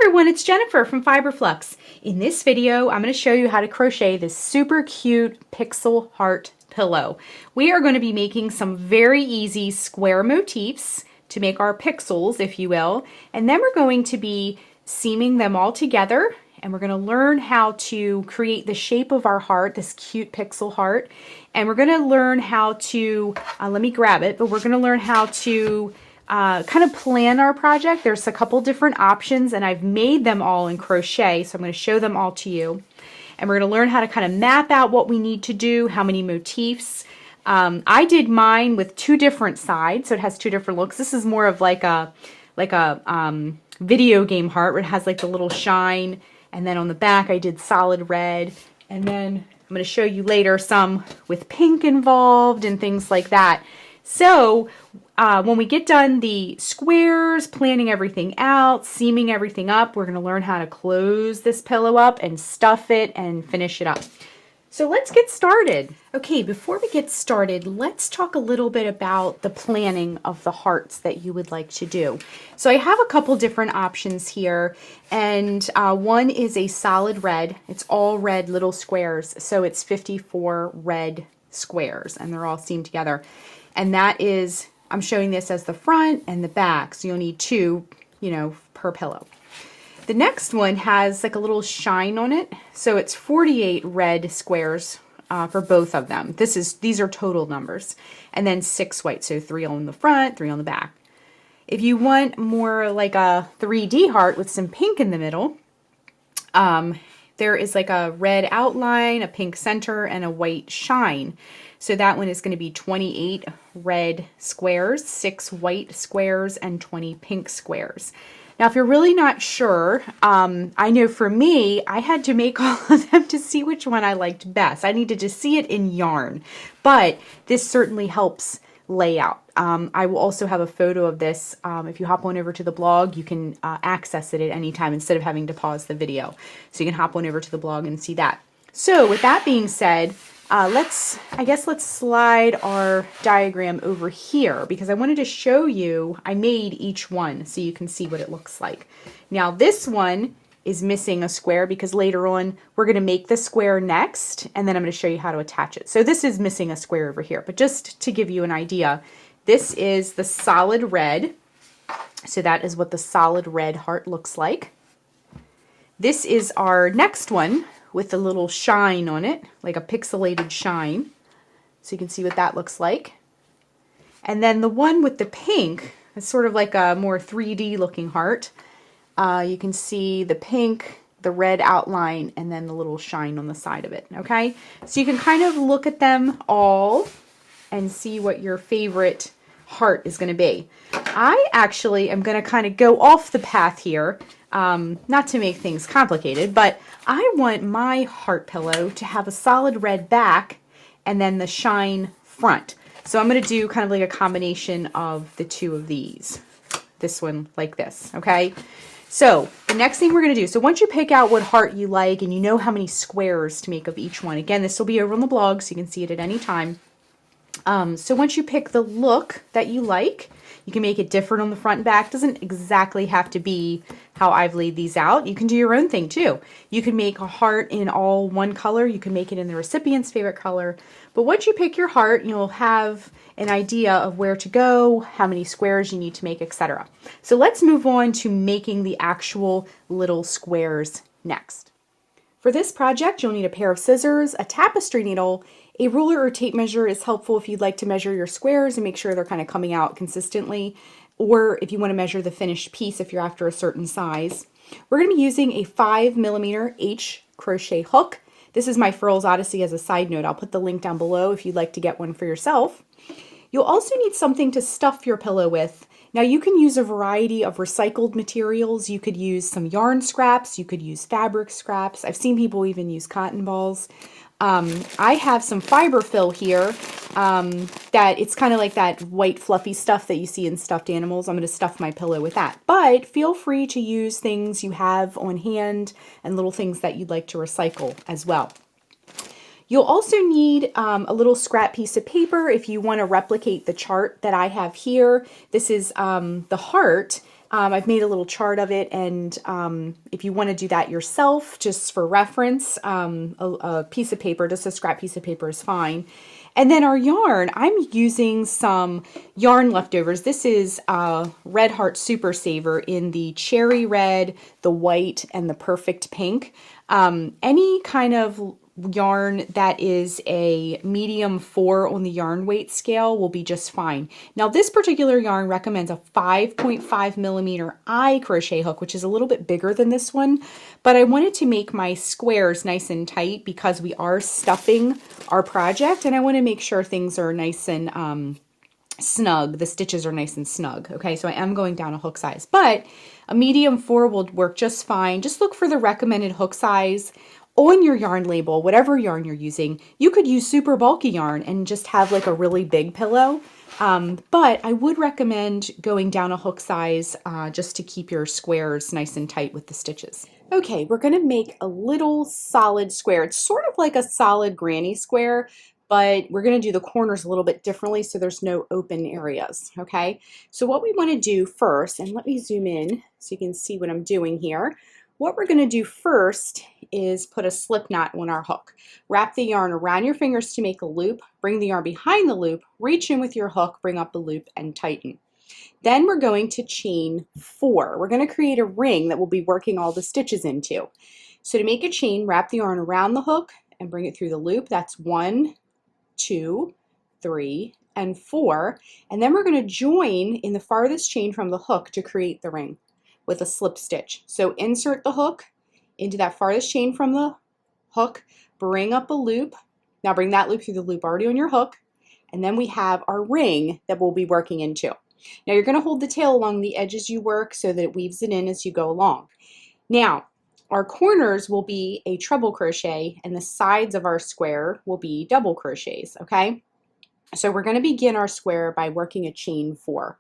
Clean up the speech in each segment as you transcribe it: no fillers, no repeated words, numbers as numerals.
everyone, it's Jennifer from Flux. In this video, I'm going to show you how to crochet this super cute pixel heart pillow. We are going to be making some very easy square motifs to make our pixels, if you will, and then we're going to be seaming them all together, and we're going to learn how to create the shape of our heart, this cute pixel heart, and we're going to learn how to, let me grab it, but we're going to learn how to kind of plan our project. There's a couple different options and I've made them all in crochet, so I'm going to show them all to you. And we're going to learn how to kind of map out what we need to do, how many motifs. I did mine with two different sides, so it has two different looks. This is more of like a video game heart where it has like the little shine, and then on the back I did solid red, and then I'm going to show you later some with pink involved and things like that. So when we get done the squares, planning everything out, seaming everything up, we're going to learn how to close this pillow up and stuff it and finish it up. So let's get started. Okay, before we get started, let's talk a little bit about the planning of the hearts that you would like to do. So I have a couple different options here, and one is a solid red. It's all red little squares, so it's 54 red squares, and they're all seamed together. And that is, I'm showing this as the front and the back, so you'll need two, per pillow. The next one has like a little shine on it, so it's 48 red squares for both of them. These are total numbers, and then 6 white, so 3 on the front, 3 on the back. If you want more like a 3D heart with some pink in the middle, there is like a red outline, a pink center, and a white shine. So that one is going to be 28 red squares, 6 white squares, and 20 pink squares. Now, if you're really not sure, I know for me, I had to make all of them to see which one I liked best. I needed to see it in yarn, but this certainly helps lay out. I will also have a photo of this. If you hop on over to the blog, you can access it at any time instead of having to pause the video. So you can hop on over to the blog and see that. So with that being said, let's slide our diagram over here because I wanted to show you, I made each one so you can see what it looks like. Now this one is missing a square because later on we're going to make the square next, and then I'm going to show you how to attach it. So this is missing a square over here, but just to give you an idea, this is the solid red. So that is what the solid red heart looks like. This is our next one with a little shine on it, like a pixelated shine. So you can see what that looks like. And then the one with the pink is sort of like a more 3D looking heart. You can see the pink, the red outline, and then the little shine on the side of it, okay? So you can kind of look at them all and see what your favorite heart is going to be. I actually am going to kind of go off the path here, not to make things complicated, but I want my heart pillow to have a solid red back and then the shine front. So I'm going to do kind of like a combination of the two of these. This one like this, okay? So the next thing we're going to do, so once you pick out what heart you like and you know how many squares to make of each one, again, this will be over on the blog so you can see it at any time. So once you pick the look that you like, you can make it different on the front and back. Doesn't exactly have to be how I've laid these out. You can do your own thing too. You can make a heart in all one color. You can make it in the recipient's favorite color. But once you pick your heart, you'll have an idea of where to go, how many squares you need to make, etc. So let's move on to making the actual little squares next. For this project, you'll need a pair of scissors, a tapestry needle. A ruler or tape measure is helpful if you'd like to measure your squares and make sure they're kind of coming out consistently, or if you want to measure the finished piece if you're after a certain size. We're going to be using a 5mm H crochet hook. This is my Furls Odyssey as a side note. I'll put the link down below if you'd like to get one for yourself. You'll also need something to stuff your pillow with. Now you can use a variety of recycled materials. You could use some yarn scraps, you could use fabric scraps. I've seen people even use cotton balls. I have some fiber fill here that it's kind of like that white fluffy stuff that you see in stuffed animals. I'm going to stuff my pillow with that. But feel free to use things you have on hand and little things that you'd like to recycle as well. You'll also need a little scrap piece of paper if you want to replicate the chart that I have here. This is the heart I've made a little chart of it, and if you want to do that yourself, just for reference, a piece of paper, just a scrap piece of paper is fine. And then our yarn, I'm using some yarn leftovers. This is Red Heart Super Saver in the cherry red, the white, and the perfect pink. Any kind of yarn that is a medium 4 on the yarn weight scale will be just fine. Now this particular yarn recommends a 5.5 millimeter eye crochet hook, which is a little bit bigger than this one, but I wanted to make my squares nice and tight because we are stuffing our project, and I want to make sure things are nice and snug. The stitches are nice and snug. Okay, so I am going down a hook size, but a medium 4 will work just fine. Just look for the recommended hook size on your yarn label, whatever yarn you're using. You could use super bulky yarn and just have like a really big pillow. But I would recommend going down a hook size just to keep your squares nice and tight with the stitches. Okay, we're going to make a little solid square. It's sort of like a solid granny square, but we're going to do the corners a little bit differently so there's no open areas. Okay, so what we want to do first, and let me zoom in so you can see what I'm doing here. What we're going to do first is put a slip knot on our hook. Wrap the yarn around your fingers to make a loop, bring the yarn behind the loop, reach in with your hook, bring up the loop, and tighten. Then we're going to chain 4. We're going to create a ring that we'll be working all the stitches into. So to make a chain, wrap the yarn around the hook and bring it through the loop. That's 1, 2, 3, and 4. And then we're going to join in the farthest chain from the hook to create the ring with a slip stitch. So insert the hook into that farthest chain from the hook, bring up a loop. Now bring that loop through the loop already on your hook, and then we have our ring that we'll be working into. Now you're going to hold the tail along the edges you work so that it weaves it in as you go along. Now our corners will be a treble crochet and the sides of our square will be double crochets, okay? So we're going to begin our square by working a chain 4.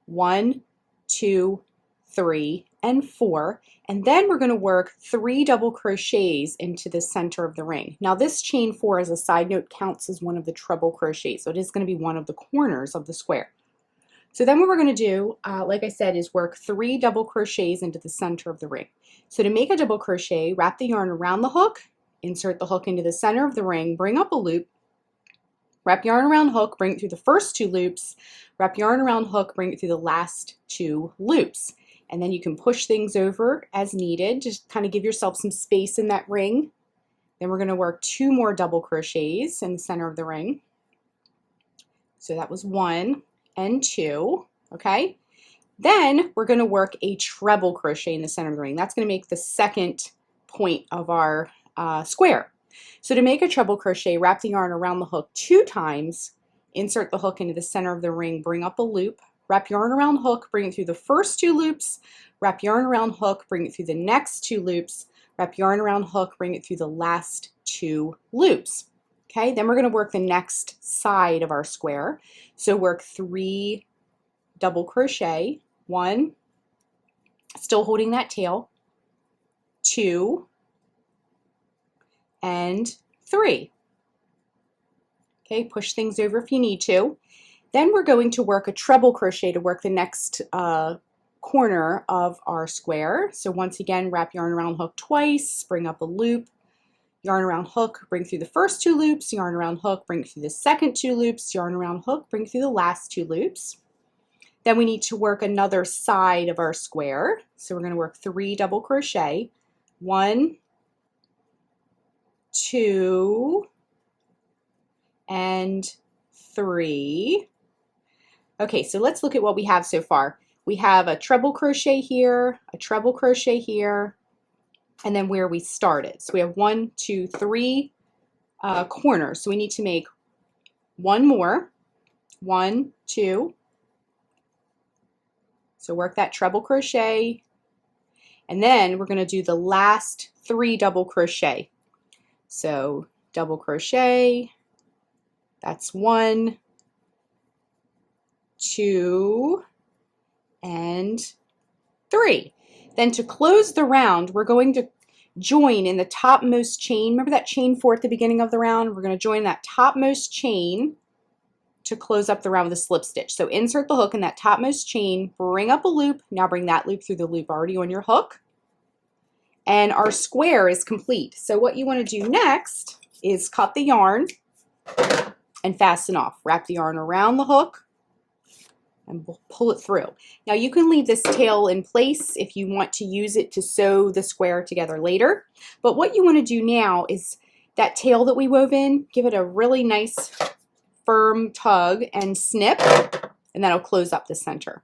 1, 2, 3, and 4, and then we're going to work 3 double crochets into the center of the ring. Now this chain 4, as a side note, counts as one of the treble crochets, so it is going to be one of the corners of the square. So then what we're going to do, like I said, is work 3 double crochets into the center of the ring. So to make a double crochet, wrap the yarn around the hook, insert the hook into the center of the ring, bring up a loop, wrap yarn around hook, bring it through the first 2 loops, wrap yarn around hook, bring it through the last 2 loops. And then you can push things over as needed, just kind of give yourself some space in that ring. Then we're going to work 2 more double crochets in the center of the ring. So that was 1 and 2, okay? Then we're going to work a treble crochet in the center of the ring. That's going to make the second point of our square. So to make a treble crochet, wrap the yarn around the hook 2 times, insert the hook into the center of the ring, bring up a loop, wrap yarn around hook, bring it through the first 2 loops, wrap yarn around hook, bring it through the next 2 loops, wrap yarn around hook, bring it through the last 2 loops. Okay, then we're going to work the next side of our square. So work 3 double crochet, 1, still holding that tail, 2, and 3. Okay, push things over if you need to. Then we're going to work a treble crochet to work the next corner of our square. So once again, wrap yarn around hook twice, bring up a loop, yarn around hook, bring through the first 2 loops, yarn around hook, bring through the second 2 loops, yarn around hook, bring through the last 2 loops. Then we need to work another side of our square. So we're going to work 3 double crochet, 1, 2, and 3. Okay, so let's look at what we have so far. We have a treble crochet here, a treble crochet here, and then where we started. So we have 1, 2, 3 corners. So we need to make 1 more, 1, 2. So work that treble crochet, and then we're going to do the last 3 double crochet. So double crochet, that's 1, 2, and 3. Then to close the round, we're going to join in the topmost chain. Remember that chain 4 at the beginning of the round? We're going to join that topmost chain to close up the round with a slip stitch. So insert the hook in that topmost chain, bring up a loop, now bring that loop through the loop already on your hook, and our square is complete. So what you want to do next is cut the yarn and fasten off. Wrap the yarn around the hook and pull it through. Now you can leave this tail in place if you want to use it to sew the square together later. But what you want to do now is that tail that we wove in, give it a really nice firm tug and snip, and that'll close up the center.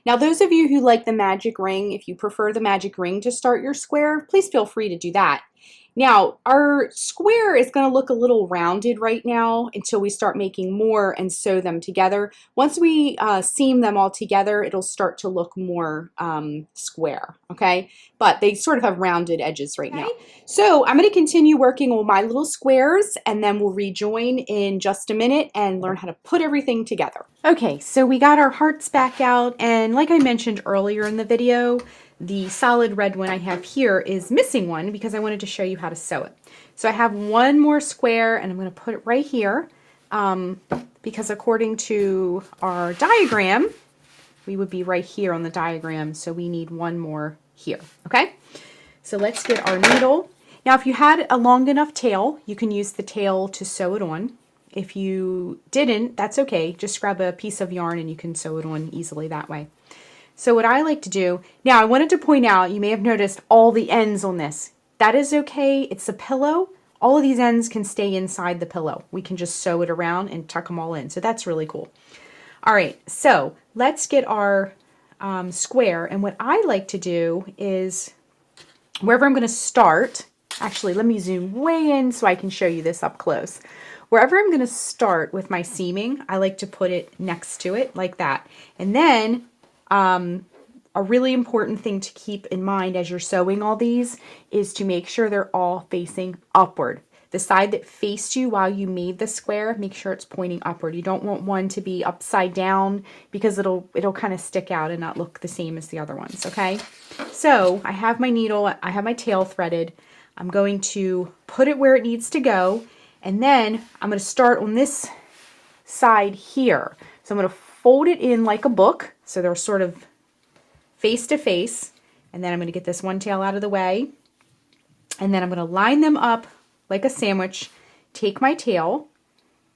Now those of you who like the magic ring, if you prefer the magic ring to start your square, please feel free to do that. Now our square is going to look a little rounded right now until we start making more and sew them together. Once we seam them all together, it'll start to look more square, okay? But they sort of have rounded edges right now. So I'm going to continue working on my little squares, and then we'll rejoin in just a minute and learn how to put everything together. Okay, so we got our hearts back out, and like I mentioned earlier in the video, the solid red one I have here is missing one because I wanted to show you how to sew it. So I have one more square, and I'm going to put it right here because according to our diagram, we would be right here on the diagram, so we need one more here, okay? So let's get our needle. Now if you had a long enough tail, you can use the tail to sew it on. If you didn't, that's okay. Just grab a piece of yarn and you can sew it on easily that way. So what I like to do, now I wanted to point out, you may have noticed all the ends on this. That is okay, it's a pillow. All of these ends can stay inside the pillow. We can just sew it around and tuck them all in, so that's really cool. All right, so let's get our square, and what I like to do is, wherever I'm gonna start, actually let me zoom way in so I can show you this up close. Wherever I'm gonna start with my seaming, I like to put it next to it like that. And then a really important thing to keep in mind as you're sewing all these is to make sure they're all facing upward. The side that faced you while you made the square, make sure it's pointing upward. You don't want one to be upside down because it'll kind of stick out and not look the same as the other ones, okay? So I have my needle, I have my tail threaded. I'm going to put it where it needs to go, and then I'm going to start on this side here. So I'm going to fold it in like a book, so they're sort of face to face, and then I'm going to get this one tail out of the way, and then I'm going to line them up like a sandwich, take my tail,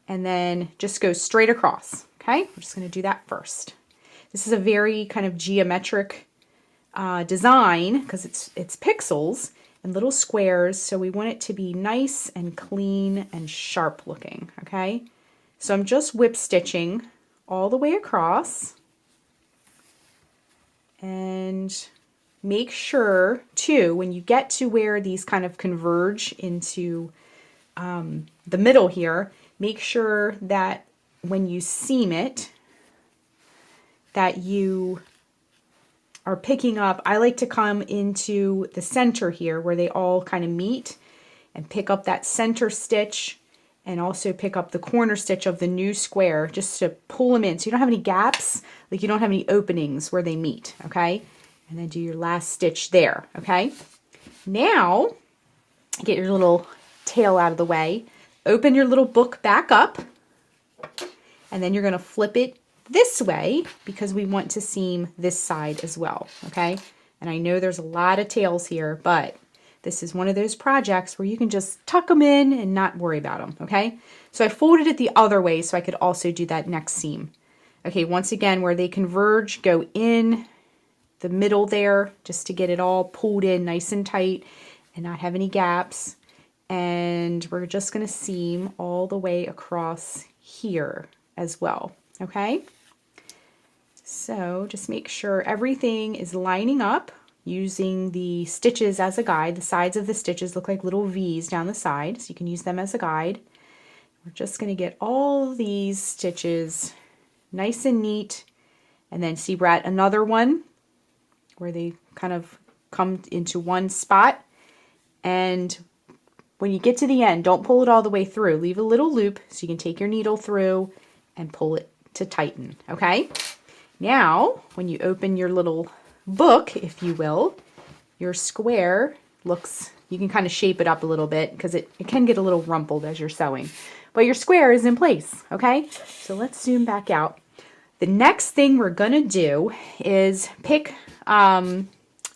and then just go straight across, okay? I'm just going to do that first. This is a very kind of geometric design because it's pixels and little squares, so we want it to be nice and clean and sharp looking, okay? So I'm just whip stitching all the way across, and make sure too when you get to where these kind of converge into the middle here, make sure that when you seam it that you are picking up, I like to come into the center here where they all kind of meet and pick up that center stitch, and also pick up the corner stitch of the new square just to pull them in so you don't have any gaps, like you don't have any openings where they meet, okay? And then do your last stitch there, okay? Now, get your little tail out of the way, open your little book back up, and then you're gonna flip it this way because we want to seam this side as well, okay? And I know there's a lot of tails here, but this is one of those projects where you can just tuck them in and not worry about them, okay? So I folded it the other way so I could also do that next seam. Okay, once again, where they converge, go in the middle there just to get it all pulled in nice and tight and not have any gaps. And we're just gonna seam all the way across here as well, okay? So just make sure everything is lining up, using the stitches as a guide. The sides of the stitches look like little V's down the side, so you can use them as a guide. We're just going to get all these stitches nice and neat, and then see we're at another one where they kind of come into one spot. And when you get to the end, don't pull it all the way through. Leave a little loop so you can take your needle through and pull it to tighten, okay? Now, when you open your little book, if you will, your square looks, you can kind of shape it up a little bit because it can get a little rumpled as you're sewing. but your square is in place, okay? So let's zoom back out. The next thing we're gonna do is pick, now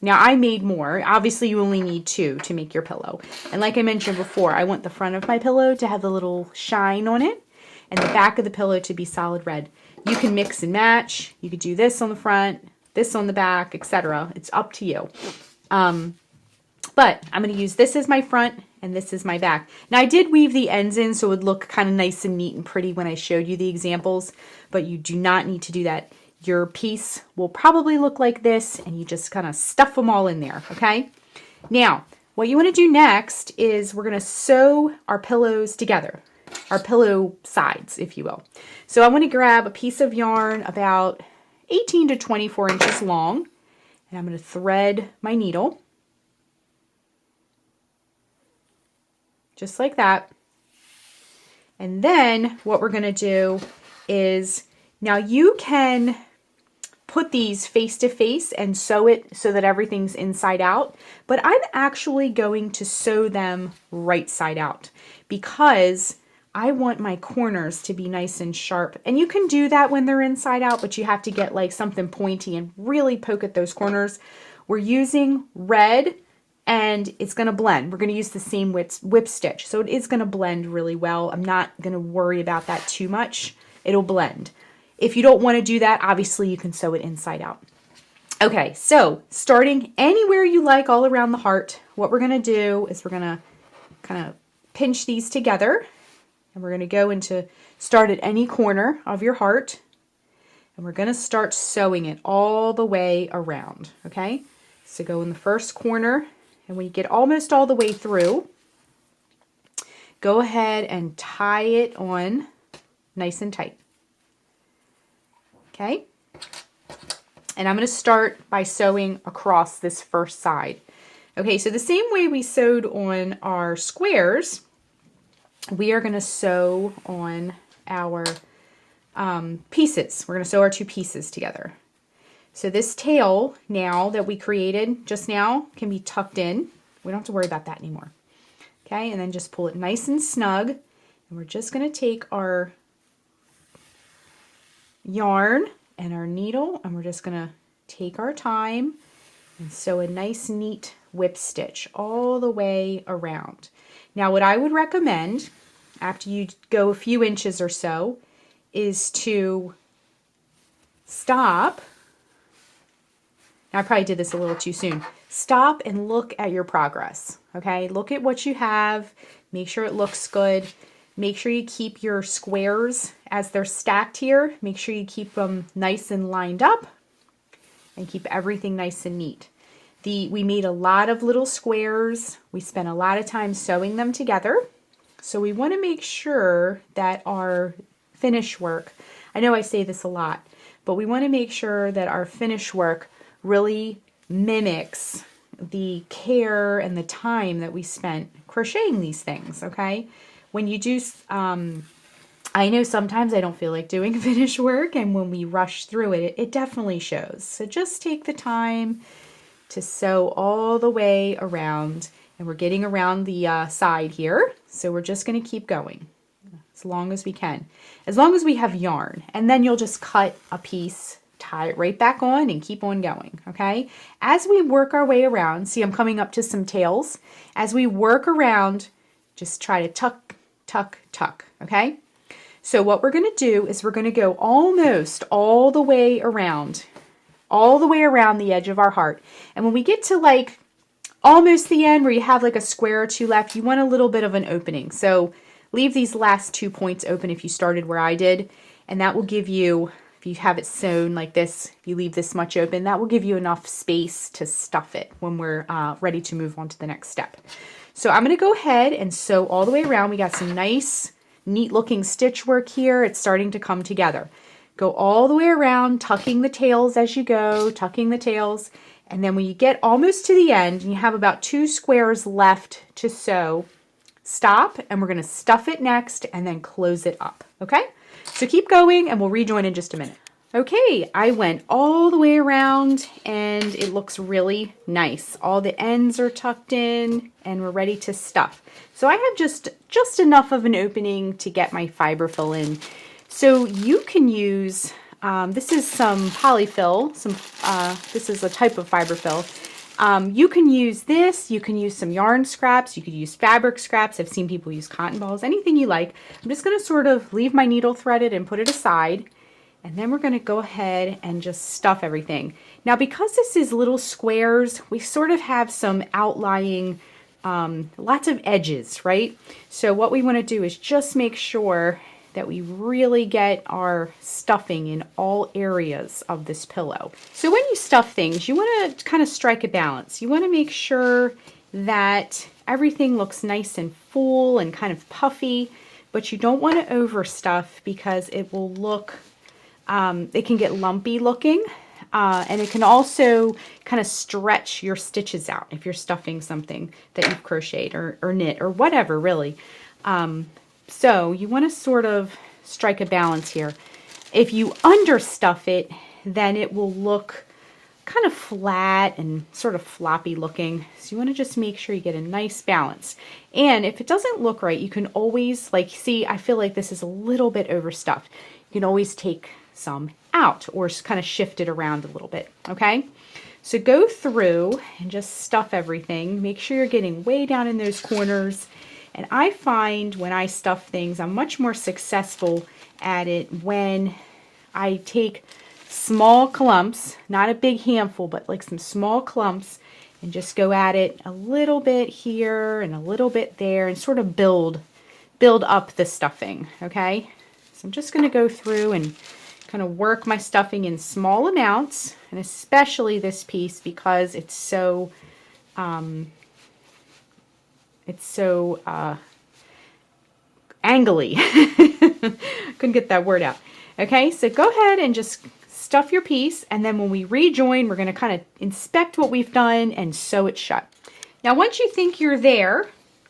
I made more. Obviously you only need 2 to make your pillow. And like I mentioned before, I want the front of my pillow to have the little shine on it and the back of the pillow to be solid red. You can mix and match. You could do this on the front, this on the back, etc. It's up to you. But I'm going to use this as my front and this is my back. Now I did weave the ends in so it would look kind of nice and neat and pretty when I showed you the examples, but you do not need to do that. Your piece will probably look like this and you just kind of stuff them all in there, okay? Now, what you want to do next is we're going to sew our pillows together, our pillow sides, if you will. So I want to grab a piece of yarn about 18 to 24 inches long, and I'm going to thread my needle. Just like that. And then what we're going to do is, now you can put these face to face and sew it so that everything's inside out, but I'm actually going to sew them right side out because I want my corners to be nice and sharp. And you can do that when they're inside out, but you have to get like something pointy and really poke at those corners. We're using red and it's going to blend. We're going to use the same whip stitch. So it is going to blend really well. I'm not going to worry about that too much. It'll blend. If you don't want to do that, obviously you can sew it inside out. Okay, so starting anywhere you like all around the heart, what we're going to do is we're going to kind of pinch these together and we're going to go into start at any corner of your heart and we're going to start sewing it all the way around, okay? So go in the first corner and when you get almost all the way through, go ahead and tie it on nice and tight. Okay, and I'm going to start by sewing across this first side. Okay, so the same way we sewed on our squares, we are going to sew on our pieces. We're going to sew our 2 pieces together. So this tail now that we created just now can be tucked in. We don't have to worry about that anymore. Okay, and then just pull it nice and snug. And we're just going to take our yarn and our needle and we're just going to take our time and sew a nice neat whip stitch all the way around. Now what I would recommend after you go a few inches or so is to stop. Now I probably did this a little too soon. Stop and look at your progress. Okay, look at what you have, make sure it looks good. Make sure you keep your squares as they're stacked here. Make sure you keep them nice and lined up and keep everything nice and neat. We made a lot of little squares. We spent a lot of time sewing them together. So we want to make sure that our finish work, I know I say this a lot, but we want to make sure that our finish work really mimics the care and the time that we spent crocheting these things, okay? When you do, I know sometimes I don't feel like doing finish work, and when we rush through it, it definitely shows. So just take the time to sew all the way around, and we're getting around the side here, so we're just going to keep going as long as we can. As long as we have yarn, and then you'll just cut a piece, tie it right back on, and keep on going, okay? As we work our way around, see I'm coming up to some tails. As we work around, just try to tuck, tuck, tuck, okay? So what we're going to do is we're going to go almost all the way around the edge of our heart. And when we get to like almost the end where you have like a square or 2 left, you want a little bit of an opening. So leave these last 2 points open if you started where I did, and that will give you, if you have it sewn like this, if you leave this much open, that will give you enough space to stuff it when we're ready to move on to the next step. So I'm going to go ahead and sew all the way around. We got some nice, neat looking stitch work here. It's starting to come together. Go all the way around, tucking the tails as you go, tucking the tails. And then when you get almost to the end and you have about 2 squares left to sew, stop, and we're going to stuff it next and then close it up. Okay? So keep going and we'll rejoin in just a minute. Okay, I went all the way around and it looks really nice. All the ends are tucked in and we're ready to stuff. So I have just enough of an opening to get my fiberfill in. So you can use, this is some polyfill, this is a type of fiberfill. You can use this, you can use some yarn scraps, you could use fabric scraps. I've seen people use cotton balls, anything you like. I'm just going to sort of leave my needle threaded and put it aside. And then we're going to go ahead and just stuff everything. Now, because this is little squares, we sort of have some outlying, lots of edges, right? So what we want to do is just make sure that we really get our stuffing in all areas of this pillow. So when you stuff things, you want to kind of strike a balance. You want to make sure that everything looks nice and full and kind of puffy, but you don't want to overstuff because it will look, it can get lumpy looking, and it can also kind of stretch your stitches out if you're stuffing something that you've crocheted or knit or whatever, really. So you want to sort of strike a balance here. If you understuff it, then it will look kind of flat and sort of floppy looking. So you want to just make sure you get a nice balance. And if it doesn't look right, you can always, like, see, I feel like this is a little bit overstuffed. You can always take some out or kind of shift it around a little bit, okay? So go through and just stuff everything. Make sure you're getting way down in those corners. And I find when I stuff things, I'm much more successful at it when I take small clumps, not a big handful, but like some small clumps, and just go at it a little bit here and a little bit there and sort of build up the stuffing, okay? So I'm just going to go through and kind of work my stuffing in small amounts, and especially this piece because it's so angly. Couldn't get that word out. Okay, so go ahead and just stuff your piece, and then when we rejoin, we're going to kind of inspect what we've done and sew it shut. Now, once you think you're there,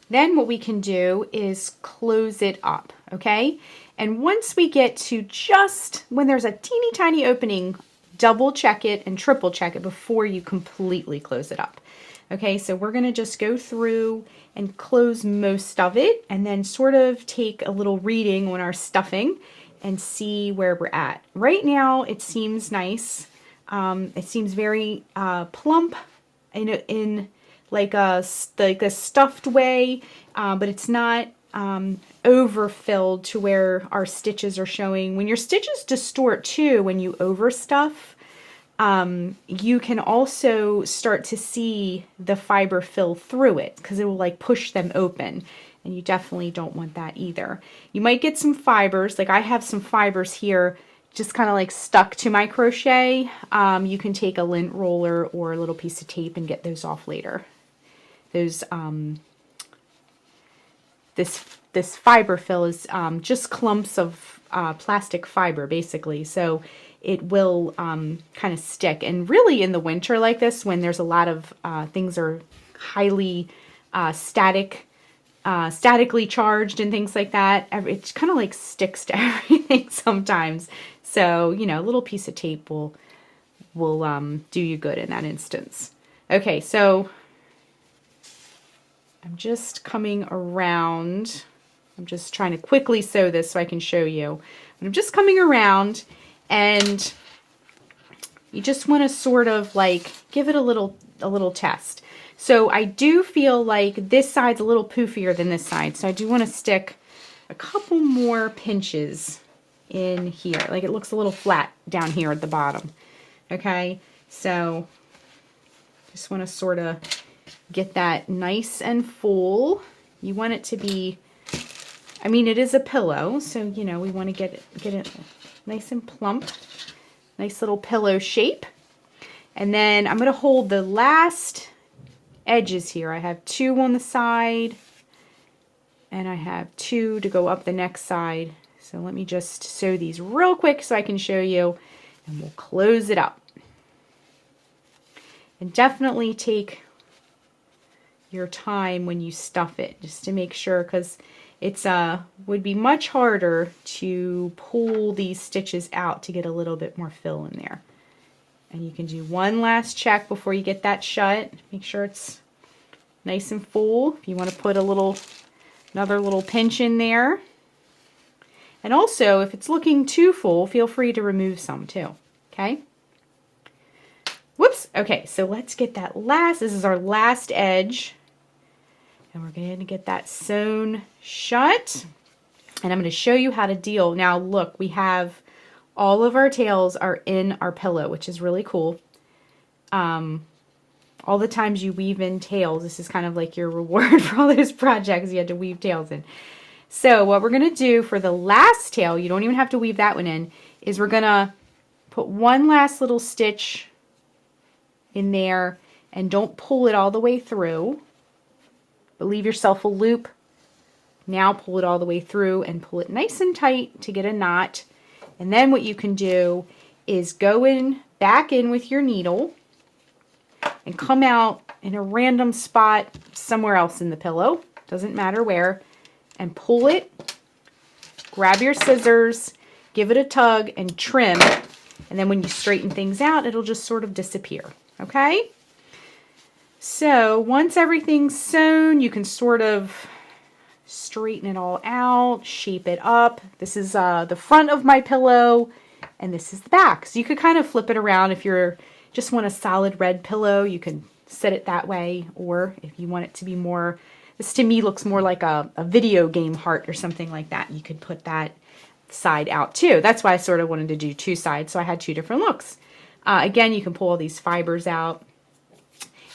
then what we can do is close it up, okay? And once we get to just when there's a teeny tiny opening, double check it and triple check it before you completely close it up. Okay, so we're going to just go through and close most of it and then sort of take a little reading on our stuffing and see where we're at. Right now, it seems nice. It seems very plump in like a stuffed way, but it's not overfilled to where our stitches are showing. When your stitches distort too, when you overstuff, you can also start to see the fiber fill through it because it will like push them open, and you definitely don't want that either. You might get some fibers, like I have some fibers here just kind of like stuck to my crochet. You can take a lint roller or a little piece of tape and get those off later. Those this fiber fill is just clumps of plastic fiber basically, so it will kind of stick. And really in the winter like this, when there's a lot of things are highly statically charged and things like that, it kind of like sticks to everything sometimes. So, you know, a little piece of tape will do you good in that instance. Okay, so I'm just coming around. I'm just trying to quickly sew this so I can show you. But I'm just coming around, and you just want to sort of like give it a little test. So I do feel like this side's a little poofier than this side, so I do want to stick a couple more pinches in here. Like it looks a little flat down here at the bottom. Okay, so just want to sort of get that nice and full. You want it to be, I mean, it is a pillow, so you know we want to get it nice and plump, nice little pillow shape. And then I'm going to hold the last edges here. I have 2 on the side, and I have 2 to go up the next side. So let me just sew these real quick so I can show you, and we'll close it up. And definitely take your time when you stuff it, just to make sure, because it's would be much harder to pull these stitches out to get a little bit more fill in there. And you can do one last check before you get that shut. Make sure it's nice and full. If you want to put a little Another little pinch in there. And also, if it's looking too full, feel free to remove some too, okay? Whoops, okay, so let's get that this is our last edge. And we're going to get that sewn shut. And I'm going to show you how to deal. Now look, we have all of our tails are in our pillow, which is really cool. All the times you weave in tails, this is kind of like your reward for all those projects you had to weave tails in. So what we're going to do for the last tail, you don't even have to weave that one in, is we're going to put one last little stitch in there, and don't pull it all the way through, but leave yourself a loop. Now pull it all the way through and pull it nice and tight to get a knot. And then what you can do is go back in with your needle and come out in a random spot somewhere else in the pillow, doesn't matter where, and pull it, grab your scissors, give it a tug, and trim. And then when you straighten things out, it'll just sort of disappear, okay? So once everything's sewn, you can sort of straighten it all out, shape it up. This is the front of my pillow, and this is the back. So you could kind of flip it around if you're just want a solid red pillow. You can set it that way, or if you want it to be more, this to me looks more like a video game heart or something like that. You could put that side out too. That's why I sort of wanted to do two sides, so I had two different looks. Again, you can pull all these fibers out.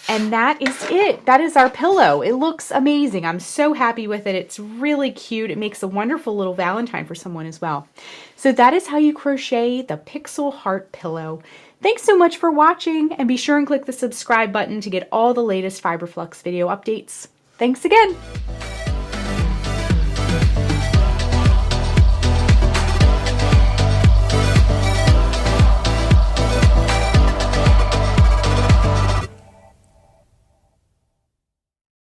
And that is it. That is our pillow. It looks amazing. I'm so happy with it. It's really cute. It makes a wonderful little Valentine for someone as well. So that is how you crochet the Pixel Heart Pillow. Thanks so much for watching, and be sure and click the subscribe button to get all the latest Fiber Flux video updates. Thanks again.